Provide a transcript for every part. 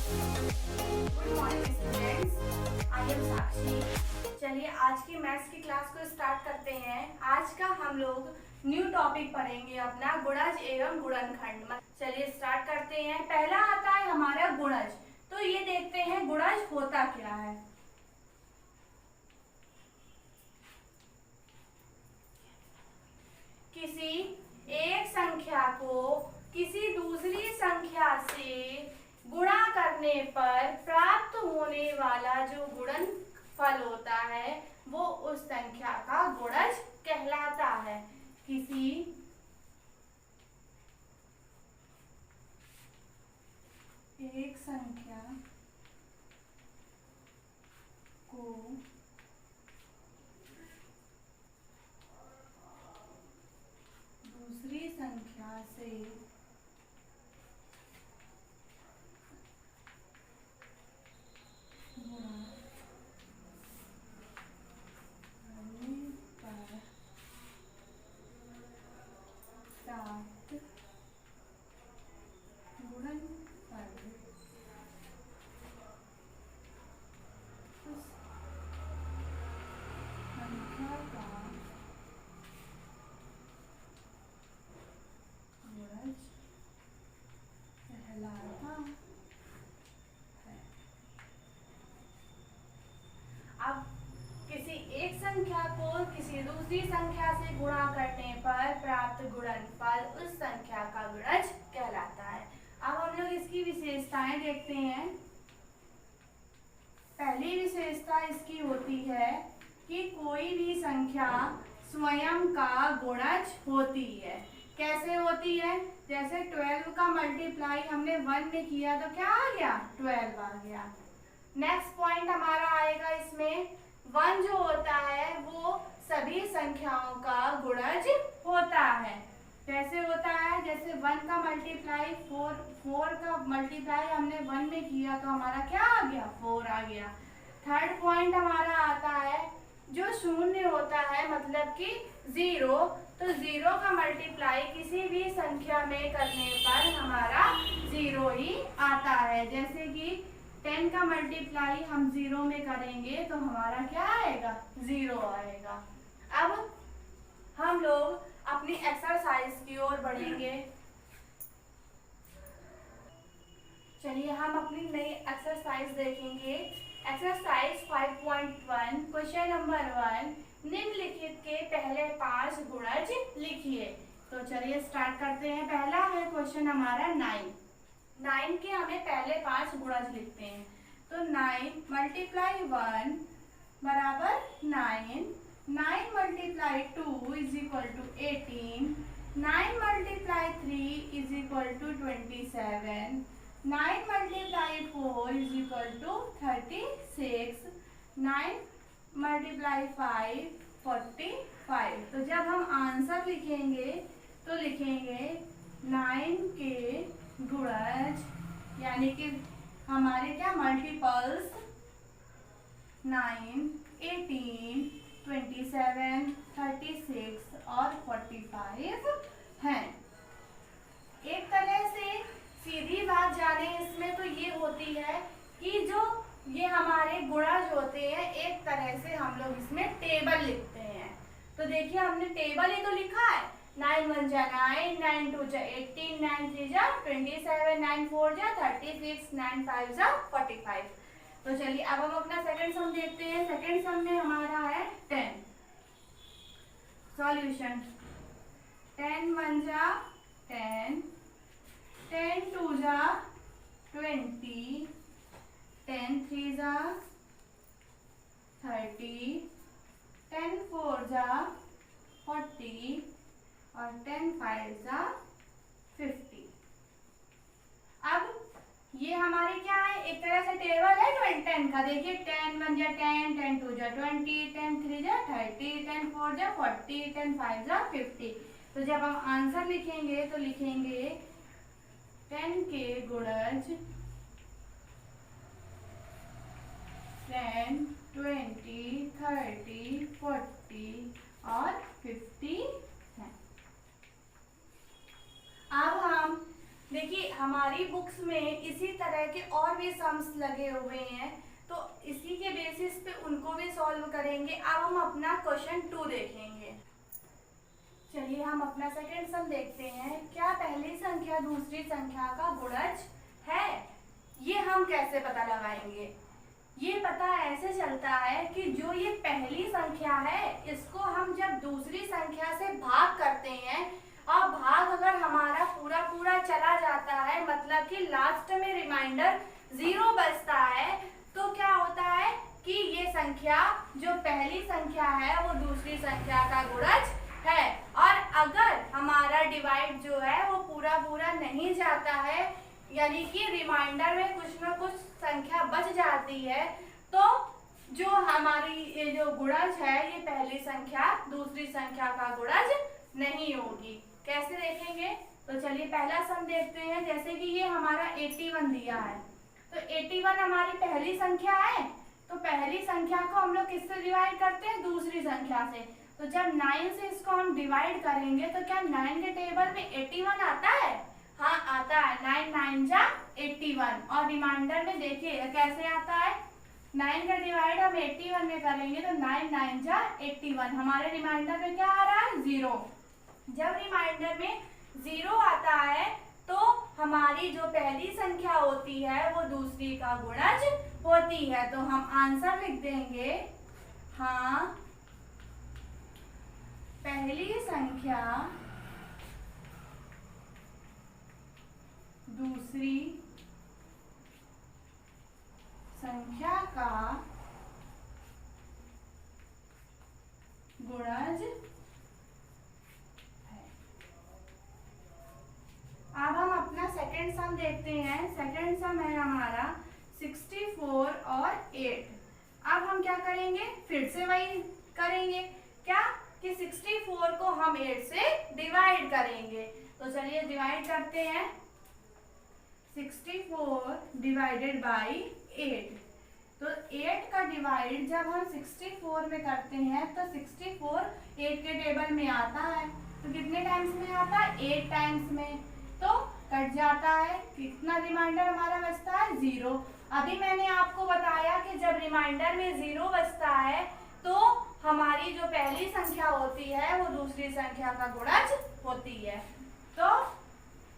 Good morning students, I am Sakshi. चलिए आज की मैथ्स की क्लास को स्टार्ट करते हैं। आज का हम लोग न्यू टॉपिक पढ़ेंगे अपना गुणज एवं गुणनखंड। चलिए स्टार्ट करते हैं। पहला आता है हमारा गुणज। तो ये देखते हैं गुणज होता क्या है। किसी एक संख्या को किसी दूसरी संख्या से गुणा करने पर प्राप्त होने वाला जो गुणनफल होता है वो उस संख्या का गुणज कहलाता है। किसी एक संख्या को दूसरी संख्या से गुणा करने पर प्राप्त गुणनफल उस संख्या का गुणज कहलाता है। अब किसी एक संख्या को किसी दूसरी संख्या से गुणा करने पर प्राप्त गुणनफल उस संख्या का गुणज कहलाता है। अब हम लोग इसकी विशेषताएं देखते हैं। पहली विशेषता इसकी होती है कि कोई भी संख्या स्वयं का गुणज होती है। कैसे होती है? जैसे 12 का मल्टीप्लाई हमने 1 में किया तो क्या आ गया? 12 आ गया। नेक्स्ट पॉइंट हमारा आएगा इसमें 1 जो होता है वो सभी संख्याओं का गुणज होता है। कैसे होता है? जैसे 1 का मल्टीप्लाई 4 का मल्टीप्लाई हमने 1 में किया तो हमारा क्या आ गया? 4 आ गया। थर्ड पॉइंट हमारा आता है जो शून्य होता है मतलब कि 0, तो 0 का मल्टीप्लाई किसी भी संख्या में करने पर हमारा 0 ही आता है। जैसे कि 10 का मल्टीप्लाई हम 0 में करेंगे तो हमारा क्या आएगा? 0 आएगा। अब हम लोग अपनी एक्सरसाइज की ओर बढ़ेंगे। चलिए हम अपनी नई एक्सरसाइज देखेंगे। एक्सरसाइज 5.1 क्वेश्चन नंबर 1, निम्नलिखित के पहले 5 गुणज लिखिए। तो चलिए स्टार्ट करते हैं। पहला है क्वेश्चन हमारा 9 के हमें पहले 5 गुणज लिखते हैं। तो 9 मल्टीप्लाई 1 बराबर 9, 9 multiply 2 is equal to 18, 9 multiply 3 is equal to 27, 9 multiply 4 is equal to 36, 9 multiply 5 45। तो जब हम आंसर लिखेंगे तो लिखेंगे 9 के गुणज यानी कि हमारे क्या मल्टीपल्स 9, 18, 27, 36 और 45 हैं। एक तरह से सीधी बात जाने इसमें तो ये होती है कि जो ये हमारे गुणज होते हैं एक तरह से हम लोग इसमें टेबल लिखते हैं। तो देखिए हमने टेबल ही तो लिखा है। 9 1 जा 9, 9 2 जा 18, 9 3 जा 27, 9 4 जा 36, 9 5 जा 45। तो चलिए अब हम अपना सेकंड सम देखते हैं। सेकंड सम में हमारा है 10। सॉल्यूशन 10 1 जा 10, 10 2 जा 20, 10 3 जा 30, 10 4 जा 40 और 10 5 जा 50। अब ये हमारे क्या है? एक तरह से टेबल है 10 का। देखिए 10 1 जा 10, 10 2 जा 20, 10 3 जा 30, 10 4 जा 40, 10 5 जा 50। तो जब हम आंसर लिखेंगे तो लिखेंगे 10 के गुणज 10, 20, 30, 40 और 50 हैं। अब हम देखिए हमारी बुक्स में इसी तरह के और भी सम्स लगे हुए हैं, तो इसी के बेसिस पे उनको भी सॉल्व करेंगे। अब हम अपना क्वेश्चन 2 देखेंगे। चलिए हम अपना सेकंड सम देखते हैं। क्या पहली संख्या दूसरी संख्या का गुणज है? ये हम कैसे पता लगाएंगे? ये पता ऐसे चलता है कि जो ये पहली संख्या है इसको हम जब दूसरी संख्या से भाग करते हैं और भाग अगर हमारा पूरा पूरा चला जाता है, मतलब कि लास्ट में रिमाइंडर 0 बचता है, तो क्या होता है कि ये संख्या जो पहली संख्या है वो दूसरी संख्या का गुणज है। और अगर हमारा डिवाइड जो है वो पूरा पूरा नहीं जाता है, यानी कि रिमाइंडर में कुछ ना कुछ संख्या बच जाती है, तो जो हमारी ये जो गुणज है ये पहली संख्या दूसरी संख्या का गुणज नहीं होगी। कैसे देखेंगे? तो चलिए पहला सम देखते हैं। जैसे कि ये हमारा 81 दिया है, तो 81 हमारी पहली संख्या है, तो पहली संख्या को हम लोग किससे डिवाइड करते हैं? दूसरी संख्या से। तो जब 9 से इसको हम डिवाइड करेंगे तो क्या 9 के टेबल में 81 आता है? हाँ आता है। 9 9 जा 81। और रिमाइंडर में देखिए कैसे आता है, 9 का डिवाइड हम 81 में करेंगे तो 9 9 जा 81। हमारे रिमाइंडर में क्या आ रहा है? 0। जब रिमाइंडर में 0 आता है तो हमारी जो पहली संख्या होती है वो दूसरी का गुणज होती है। तो हम आंसर लिख देंगे, हाँ पहली संख्या दूसरी संख्या का गुणज है। अब हम अपना सेकंड सम देखते हैं। सेकंड सम है हमारा 64 और 8। अब हम क्या करेंगे? फिर से वही करेंगे, क्या कि 64 को हम 8 से डिवाइड करेंगे। तो चलिए डिवाइड करते हैं। 64 डिवाइडेड बाई 8। तो 8 का डिवाइड जब हम 64 में करते हैं तो 64 8 के टेबल में आता है, तो कितने टाइम्स में आता है? 8 टाइम्स में। तो कट जाता है, कितना रिमाइंडर हमारा बचता है? 0। अभी मैंने आपको बताया कि जब रिमाइंडर में 0 बचता है तो हमारी जो पहली संख्या होती है वो दूसरी संख्या का गुणज होती है। तो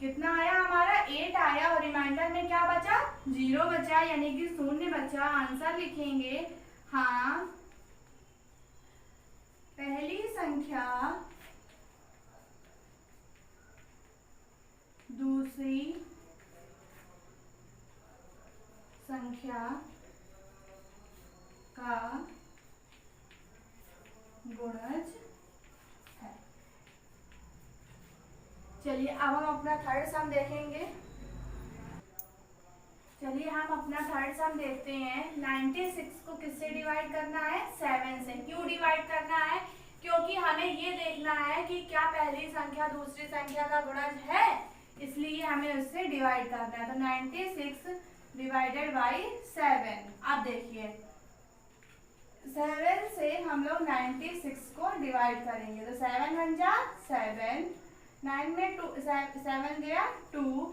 कितना आया हमारा? 8 आया और रिमाइंडर में क्या बचा? 0 बचा, यानी कि 0 बचा। आंसर लिखेंगे, हाँ पहली संख्या दूसरी संख्या का गुणज है। चलिए अब हम अपना थर्ड सम देखेंगे। चलिए हम अपना थर्ड सम देखते हैं। 96 को किससे डिवाइड करना है? 7 से। क्यों डिवाइड करना है? क्योंकि हमें ये देखना है कि क्या पहली संख्या दूसरी संख्या का गुणज है, इसलिए हमें उससे डिवाइड करना है। तो 96 डिवाइडेड बाई 7। अब देखिए 7 से हम लोग 96 को डिवाइड करेंगे, तो 7 1 जा 7, 9 में 7 गया 2,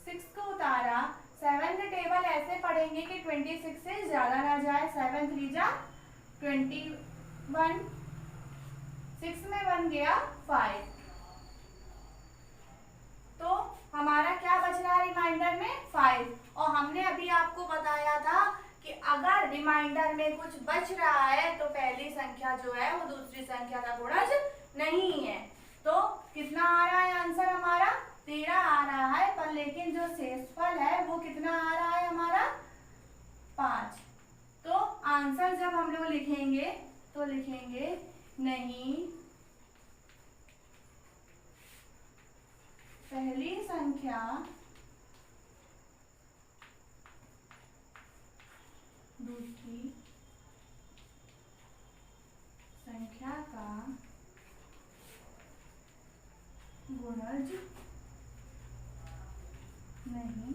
6 को उतारा। 7 के टेबल ऐसे पढ़ेंगे कि 26 से ज्यादा ना जाए। 7 3 जा 21, 6 में 1 गया 5। तो हमारा क्या बच रहा है रिमाइंडर में? 5। और हमने अभी आपको बताया था कि अगर रिमाइंडर में कुछ बच रहा है तो पहली संख्या जो है वो दूसरी संख्या का गुणज नहीं है। तो कितना आ रहा है आंसर हमारा? 13 आ रहा है, पर लेकिन जो शेषफल है वो कितना आ रहा है हमारा? 5। तो आंसर जब हम लोग लिखेंगे तो लिखेंगे नहीं पहली संख्या दूसरी संख्या का गुणज नहीं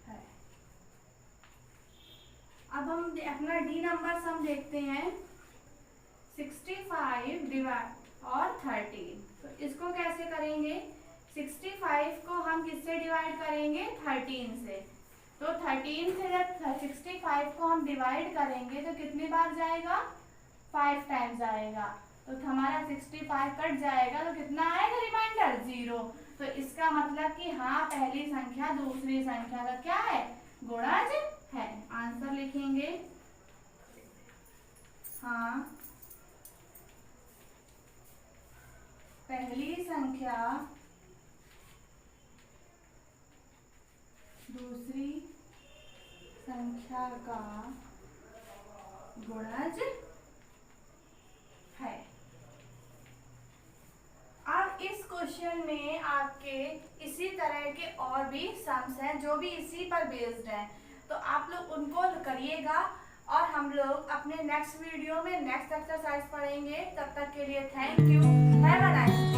है। अब हम अपना डी नंबर सम देखते हैं। 65 डिवाइड और 13। तो इसको कैसे करेंगे? 65 को हम किससे डिवाइड करेंगे? 13 से। तो 13 से जब 65 को हम डिवाइड करेंगे तो कितनी बार जाएगा? 5 टाइम्स आएगा। तो हमारा 65 कट जाएगा तो कितना आएगा रिमाइंडर? 0। तो इसका मतलब कि हाँ, पहली संख्या दूसरी संख्या का क्या है? गुणज है। आंसर लिखेंगे हाँ, पहली संख्या दूसरी संख्या का गुणज है। अब इस क्वेश्चन में आपके इसी तरह के और भी सम्स हैं जो भी इसी पर बेस्ड हैं, तो आप लोग उनको करिएगा और हम लोग अपने नेक्स्ट वीडियो में नेक्स्ट एक्सरसाइज पढ़ेंगे। तब तक के लिए thank you, have a nice day.